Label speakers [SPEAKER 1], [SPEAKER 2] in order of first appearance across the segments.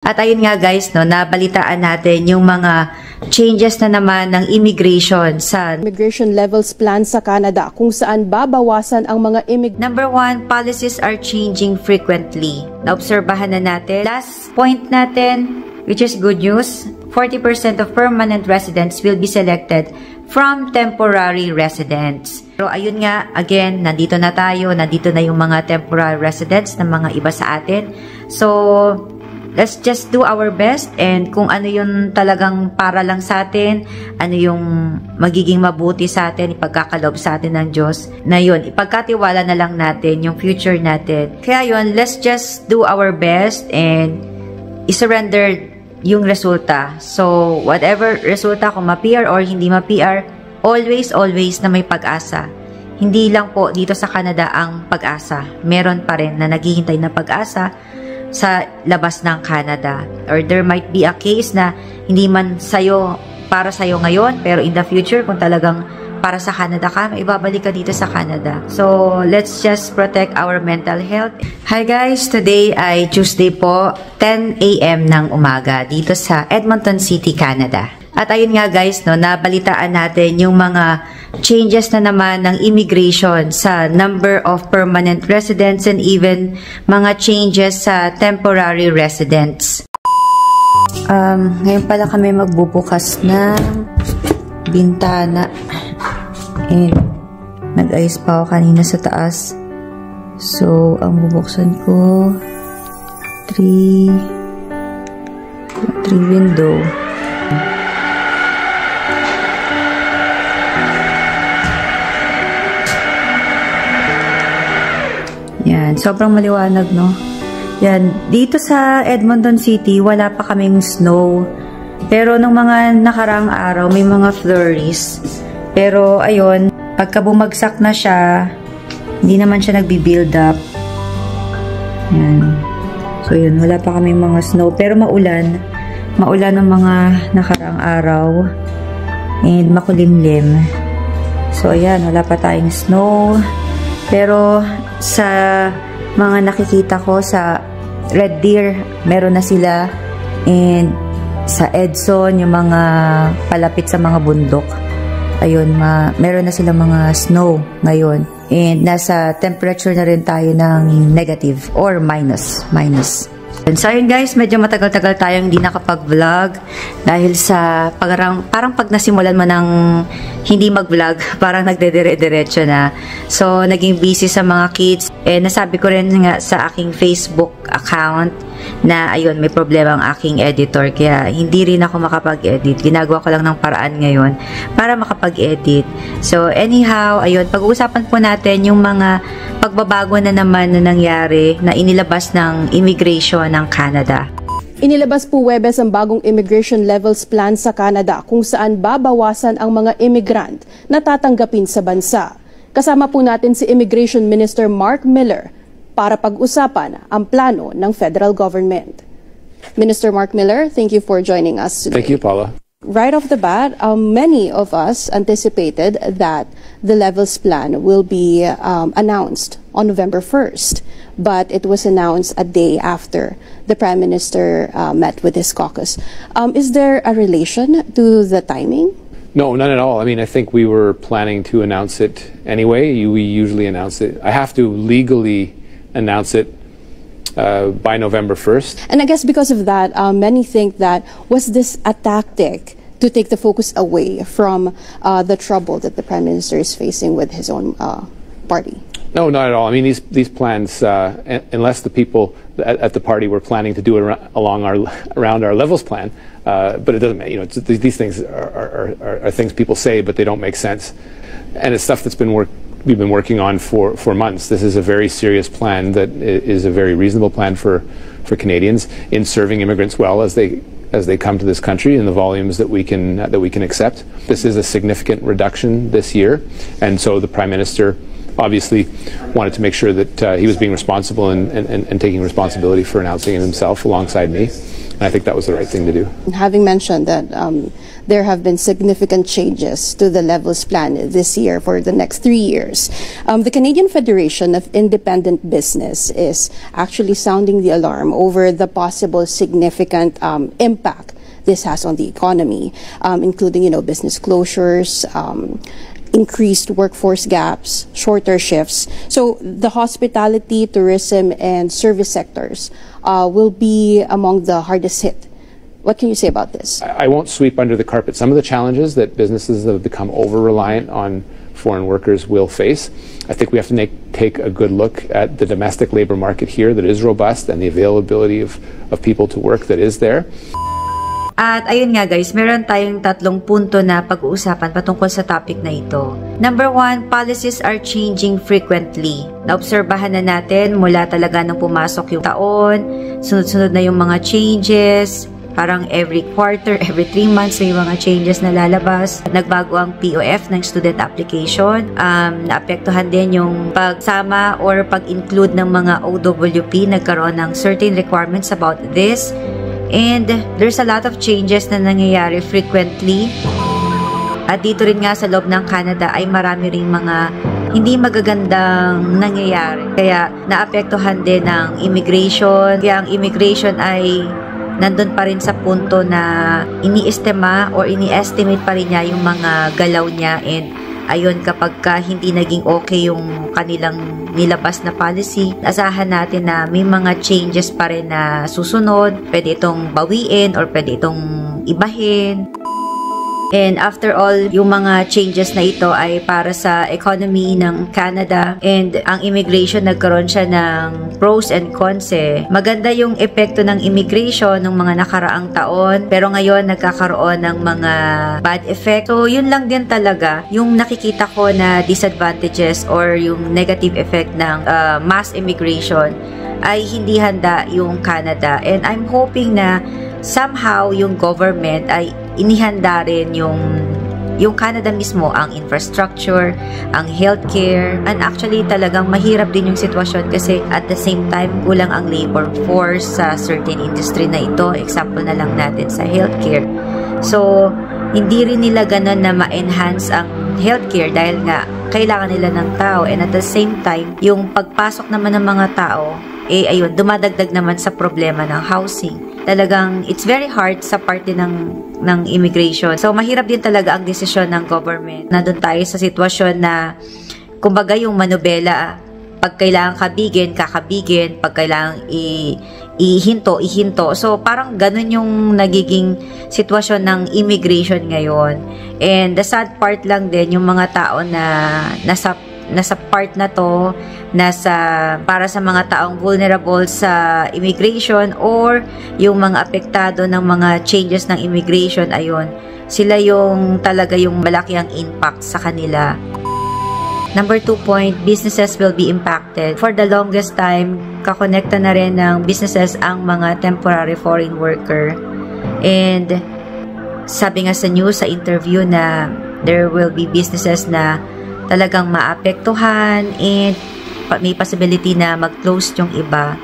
[SPEAKER 1] At ayun nga guys, no, nabalitaan natin yung mga changes na naman ng immigration sa
[SPEAKER 2] immigration levels plan sa Canada kung saan babawasan ang mga
[SPEAKER 1] Number 1, policies are changing frequently. Naobserbahan na natin. Last point natin, which is good news, 40% of permanent residents will be selected from temporary residents. Pero ayun nga, again, nandito na tayo, nandito na yung mga temporary residents ng mga iba sa atin. So, let's just do our best, and kung ano yung talagang para lang sa atin, ano yung magiging mabuti sa atin, ipagkakaloob sa atin ng Diyos, na yun, ipagkatiwala na lang natin yung future natin. Kaya yun, let's just do our best and isurrender yung resulta. So, whatever resulta, kung ma-PR or hindi ma-PR, always na may pag-asa. Hindi lang po dito sa Canada ang pag-asa. Meron pa rin na naghihintay na pag-asa sa labas ng Canada. Or there might be a case na hindi man para sa'yo ngayon, pero in the future, kung talagang para sa Canada ka, ibabalik ka dito sa Canada. So, let's just protect our mental health. Hi guys! Today ay Tuesday po, 10 AM ng umaga dito sa Edmonton City, Canada. At ayun nga guys, no, nabalitaan natin yung mga changes na naman ng immigration sa number of permanent residents and even mga changes sa temporary residents. Ngayon pala kami magbubukas ng bintana. And nag-ayos pa ako kanina sa taas. So, ang bubuksan ko 3 window. Yan, sobrang maliwanag, no? Yan, dito sa Edmonton City, wala pa kaming snow. Pero nung mga nakaraang araw, may mga flurries. Pero, ayun, pagka bumagsak na siya, hindi naman siya nagbi-build up. Yan. So, yun, wala pa kaming mga snow. Pero maulan. Maulan ng mga nakaraang araw. And makulimlim. So, ayan, wala pa tayong snow. Pero, sa mga nakikita ko sa Red Deer, meron na sila. And sa Edson, yung mga palapit sa mga bundok, ayun, meron na silang mga snow ngayon. And nasa temperature na rin tayo ng negative or minus. So ayun guys, medyo matagal-tagal tayong hindi nakapag-vlog dahil sa parang pag nasimulan mo ng hindi mag-vlog, parang nagdedire-diretso na. So naging busy sa mga kids. Nasabi ko rin nga sa aking Facebook account na ayun, may problema ang aking editor, kaya hindi rin ako makapag-edit. Ginagawa ko lang ng paraan ngayon para makapag-edit. So anyhow, ayun, pag-uusapan po natin yung mga pagbabago na naman na nangyari na inilabas ng immigration ng Canada.
[SPEAKER 2] Inilabas po Huwebes ang bagong immigration levels plan sa Canada kung saan babawasan ang mga immigrant na tatanggapin sa bansa. Kasama po natin si Immigration Minister Mark Miller para pag-usapan ang plano ng federal government. Minister Mark Miller, thank you for joining us today.
[SPEAKER 3] Thank you, Paula.
[SPEAKER 2] Right off the bat, many of us anticipated that the levels plan will be announced on November 1st, but it was announced a day after the Prime Minister met with his caucus. Is there a relation to the timing?
[SPEAKER 3] No, none at all. I mean, I think we were planning to announce it anyway. We usually announce it. I have to legally announce it by November 1st.
[SPEAKER 2] And I guess because of that, many think that was this a tactic to take the focus away from the trouble that the Prime Minister is facing with his own party?
[SPEAKER 3] No, not at all. I mean, these plans, unless the people at the party were planning to do it around our levels plan, but it doesn't matter. You know, these things are things people say, but they don't make sense, and it's stuff that's we've been working on for months. This is a very serious plan that is a very reasonable plan for Canadians in serving immigrants well as they come to this country in the volumes that we can accept. This is a significant reduction this year, and so the Prime Minister obviously wanted to make sure that he was being responsible and taking responsibility for announcing it himself alongside me. And I think that was the right thing to do.
[SPEAKER 2] Having mentioned that there have been significant changes to the levels plan this year for the next 3 years, the Canadian Federation of Independent Business is actually sounding the alarm over the possible significant impact this has on the economy, including, business closures, increased workforce gaps, shorter shifts. So the hospitality, tourism, and service sectors will be among the hardest hit. What can you say about this?
[SPEAKER 3] I won't sweep under the carpet some of the challenges that businesses that have become over-reliant on foreign workers will face. I think we have to take a good look at the domestic labor market here that is robust and the availability of people to work that is there.
[SPEAKER 1] At ayun nga guys, meron tayong 3 punto na pag-uusapan patungkol sa topic na ito. Number 1, policies are changing frequently. Naobserbahan na natin mula talaga nang pumasok yung taon, sunod-sunod na yung mga changes, parang every quarter, every 3 months may mga changes na lalabas. Nagbago ang POF ng student application. Naapektuhan din yung pagsama or pag-include ng mga OWP. Nagkaroon ng certain requirements about this. And there's a lot of changes na nangyayari frequently. At dito rin nga sa loob ng Canada ay marami ring mga hindi magagandang nangyayari. Kaya naapektuhan din ng immigration. Kaya ang immigration ay nandun pa rin sa punto na ini-estima or ini-estimate pa rin niya yung mga galaw niya. And ayun, kapag hindi naging okay yung kanilang nilabas na policy, asahan natin na may mga changes pa rin na susunod. Pwede itong bawiin or pwede itong ibahin. And after all, yung mga changes na ito ay para sa economy ng Canada, and ang immigration nagkaroon siya ng pros and cons eh. Maganda yung epekto ng immigration ng mga nakaraang taon, pero ngayon nagkakaroon ng mga bad effect. So yun lang din talaga yung nakikita ko na disadvantages or yung negative effect ng mass immigration ay hindi handa yung Canada. And I'm hoping na somehow yung government ay inihanda rin yung Canada mismo, ang infrastructure, ang healthcare, and actually talagang mahirap din yung sitwasyon kasi at the same time kulang ang labor force sa certain industry na ito. Example na lang natin sa healthcare. So hindi rin nila ganun na ma-enhance ang healthcare dahil nga kailangan nila ng tao, and at the same time yung pagpasok naman ng mga tao ayun, dumadagdag naman sa problema ng housing. Talagang it's very hard sa parte ng immigration. So mahirap din talaga ang desisyon ng government. Nandun tayo sa sitwasyon na kumbaga yung manobela, pag kailangan kabigin, kakabigin, pag kailangan ihinto. So parang ganun yung nagiging sitwasyon ng immigration ngayon. And the sad part lang din yung mga tao na nasa part na to, para sa mga taong vulnerable sa immigration or yung mga apektado ng mga changes ng immigration, ayun, sila yung talaga yung malaki ang impact sa kanila. Number 2 point, businesses will be impacted. For the longest time, kakonekta na rin ng businesses ang mga temporary foreign worker. And sabi nga sa news, sa interview, na there will be businesses na talagang maapektuhan and may possibility na mag-close yung iba.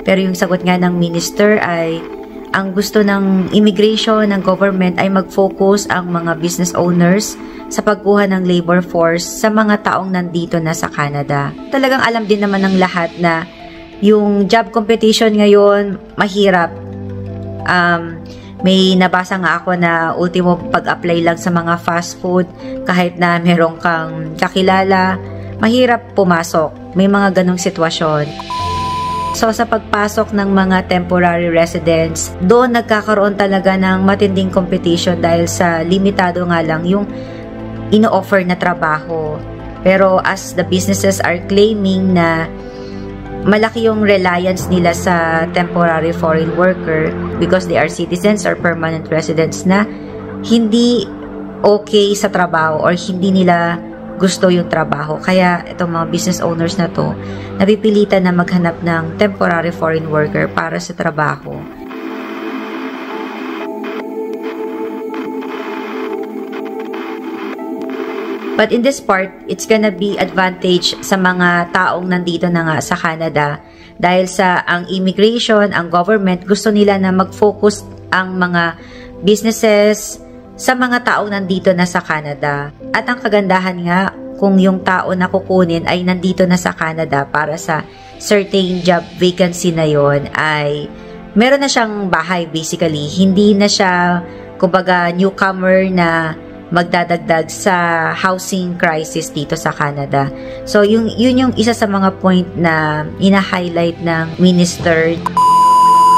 [SPEAKER 1] Pero yung sagot nga ng minister ay ang gusto ng immigration, ng government ay mag-focus ang mga business owners sa pagkuha ng labor force sa mga taong nandito na sa Canada. Talagang alam din naman ng lahat na yung job competition ngayon mahirap. May nabasa nga ako na ultimo pag-apply lang sa mga fast food, kahit na meron kang kakilala, mahirap pumasok. May mga ganong sitwasyon. So sa pagpasok ng mga temporary residents, doon nagkakaroon talaga ng matinding competition dahil sa limitado nga lang yung ino-offer na trabaho. Pero as the businesses are claiming na malaki yung reliance nila sa temporary foreign worker because they are citizens or permanent residents na hindi okay sa trabaho or hindi nila gusto yung trabaho. Kaya itong mga business owners na to, napipilitan na maghanap ng temporary foreign worker para sa trabaho. But in this part, it's gonna be advantage sa mga taong nandito na nga sa Canada dahil sa ang immigration, ang government, gusto nila na mag-focus ang mga businesses sa mga taong nandito na sa Canada. At ang kagandahan nga, kung yung tao na kukunin ay nandito na sa Canada para sa certain job vacancy na yon, ay meron na siyang bahay basically. Hindi na siya, kumbaga, newcomer na magdadagdag sa housing crisis dito sa Canada. So, yun yung isa sa mga point na ina-highlight ng minister.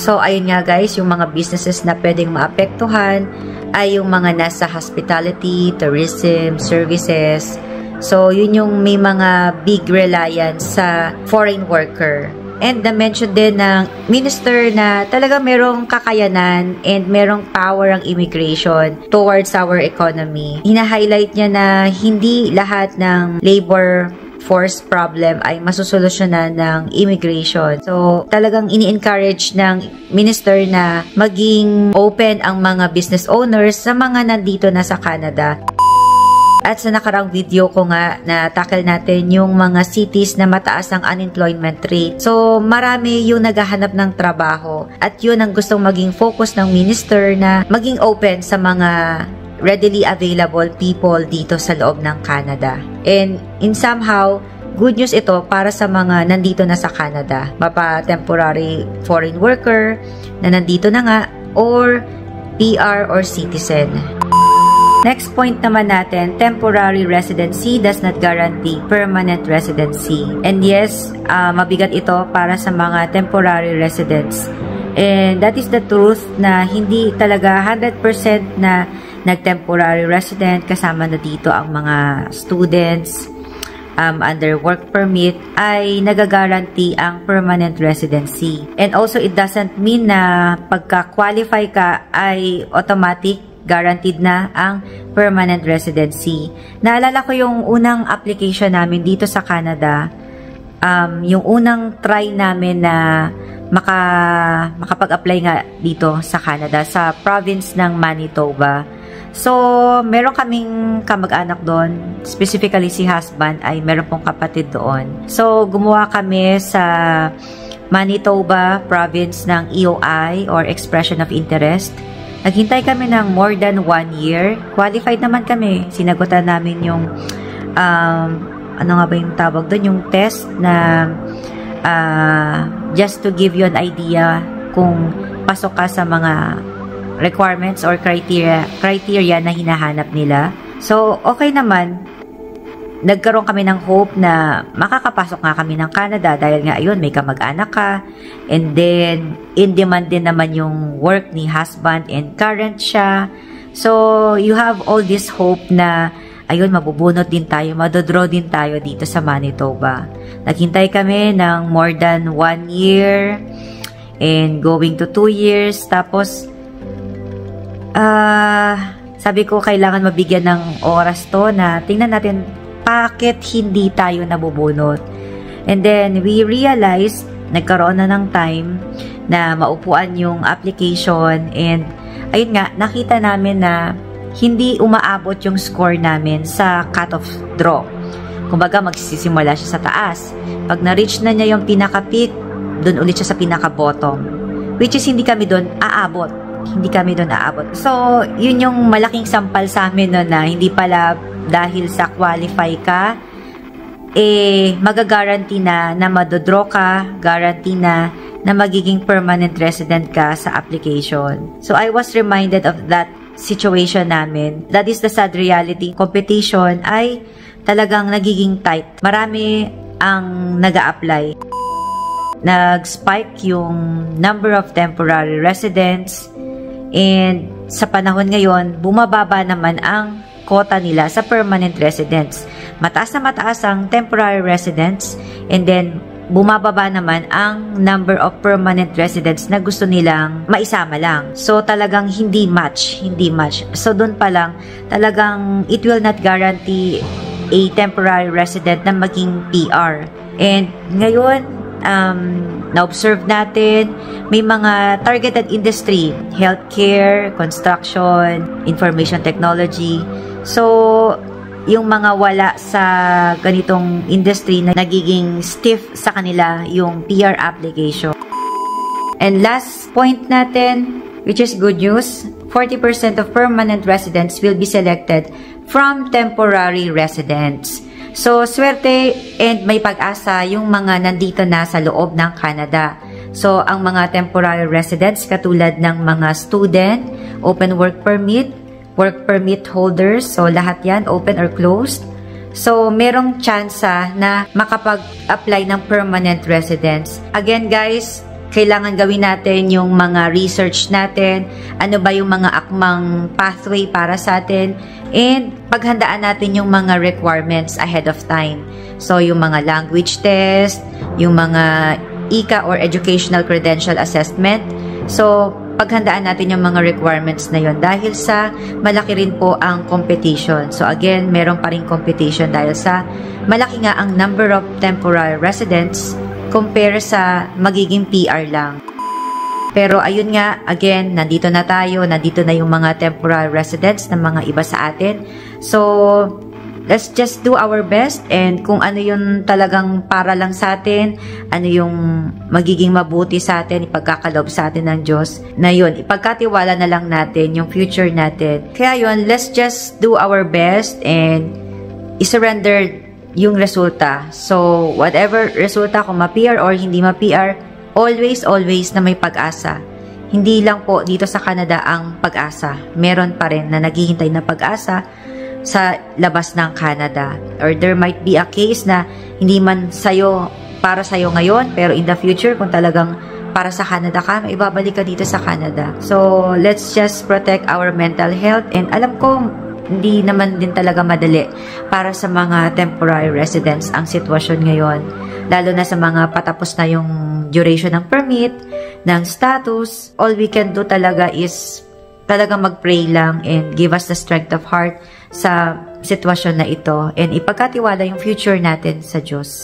[SPEAKER 1] So, ayun nga guys, yung mga businesses na pwedeng maapektuhan ay yung mga nasa hospitality, tourism, services. So, yun yung may mga big reliance sa foreign worker. And na-mention din ng minister na talaga merong kakayanan and merong power ang immigration towards our economy. Hina-highlight niya na hindi lahat ng labor force problem ay masusolusyonan ng immigration. So, talagang ini-encourage ng minister na maging open ang mga business owners sa mga nandito na sa Canada. At sa nakarang video ko nga na tackle natin yung mga cities na mataas ang unemployment rate. So, marami yung naghahanap ng trabaho. At yun ang gustong maging focus ng minister na maging open sa mga readily available people dito sa loob ng Canada. And in somehow, good news ito para sa mga nandito na sa Canada. Mapa temporary foreign worker na nandito na nga or PR or citizen. Next point naman natin, temporary residency does not guarantee permanent residency. And yes, mabigat ito para sa mga temporary residents. And that is the truth na hindi talaga 100% na nag-temporary resident kasama na dito ang mga students under work permit ay nagagaranti ang permanent residency. And also, it doesn't mean na pagka-qualify ka ay automatic guaranteed na ang permanent residency. Naalala ko yung unang application namin dito sa Canada, yung unang try namin na makapag-apply nga dito sa Canada, sa province ng Manitoba. So, meron kaming kamag-anak doon, specifically si husband ay meron pong kapatid doon. So, gumawa kami sa Manitoba province ng EOI or Expression of Interest. Naghintay kami ng more than 1 year. Qualified naman kami. Sinagutan namin yung ano nga ba yung tawag doon? Yung test na just to give you an idea kung pasok ka sa mga requirements or criteria na hinahanap nila. So, okay naman. Nagkaroon kami ng hope na makakapasok nga kami ng Canada dahil nga ayun, may kamag-anak ka. And then, in demand din naman yung work ni husband and current siya. So, you have all this hope na ayun, mabubunot din tayo, madodraw din tayo dito sa Manitoba. Naghintay kami ng more than 1 year and going to 2 years. Tapos, sabi ko, kailangan mabigyan ng oras to na tingnan natin bakit hindi tayo nabubunot. And then, we realized, nagkaroon na ng time na maupuan yung application and ayun nga, nakita namin na hindi umaabot yung score namin sa cut-off draw. Kumbaga, magsisimula siya sa taas. Pag na-reach na niya yung pinaka-peak, doon ulit siya sa pinaka-bottom. Which is, hindi kami doon aabot. Hindi kami doon aabot. So, yun yung malaking sampal sa amin no, na hindi pala dahil sa qualify ka, magagaranti na madodraw ka, guarantee na magiging permanent resident ka sa application. So, I was reminded of that situation namin. That is the sad reality. Competition ay talagang nagiging tight. Marami ang nag-a-apply. Nag-spike yung number of temporary residents and sa panahon ngayon, bumababa naman ang quota nila sa permanent residents. Mataas na mataas ang temporary residents and then bumababa naman ang number of permanent residents na gusto nilang maisama lang. So talagang hindi match. So doon pa lang talagang it will not guarantee a temporary resident na maging PR. And ngayon, na-observe natin, may mga targeted industry, healthcare, construction, information technology. So, yung mga wala sa ganitong industry na nagiging stiff sa kanila yung PR application. And last point natin, which is good news, 40% of permanent residents will be selected from temporary residents. So, swerte and may pag-asa yung mga nandito na sa loob ng Canada. So, ang mga temporary residents katulad ng mga student, open work permit holders, so lahat yan, open or closed. So, merong tsansa na makapag-apply ng permanent residence. Again guys, kailangan gawin natin yung mga research natin, ano ba yung mga akmang pathway para sa atin, and paghandaan natin yung mga requirements ahead of time. So, yung mga language test, yung mga ICA or Educational Credential Assessment. So, paghandaan natin yung mga requirements na yon dahil sa malaki rin po ang competition. So, again, meron pa rin competition dahil sa malaki nga ang number of temporary residents compare sa magiging PR lang. Pero ayun nga, again, nandito na tayo, nandito na yung mga temporary residents ng mga iba sa atin. So, let's just do our best, and kung ano yung talagang para lang sa atin, ano yung magiging mabuti sa atin, ipagkakaloob sa atin ng Diyos, na yun, ipagkatiwala na lang natin yung future natin. Kaya yun, let's just do our best and isurrender yung resulta. So, whatever resulta, kung ma-PR or hindi ma-PR, always na may pag-asa. Hindi lang po dito sa Canada ang pag-asa. Meron pa rin na naghihintay na pag-asa sa labas ng Canada. Or there might be a case na hindi man para sa'yo ngayon, pero in the future, kung talagang para sa Canada ka, maibabalik ka dito sa Canada. So, let's just protect our mental health. And alam ko, hindi naman din talaga madali para sa mga temporary residents ang sitwasyon ngayon. Lalo na sa mga patapos na yung duration ng permit, ng status. All we can do talaga is talaga mag-pray lang and give us the strength of heart sa sitwasyon na ito and ipagkatiwala yung future natin sa Diyos.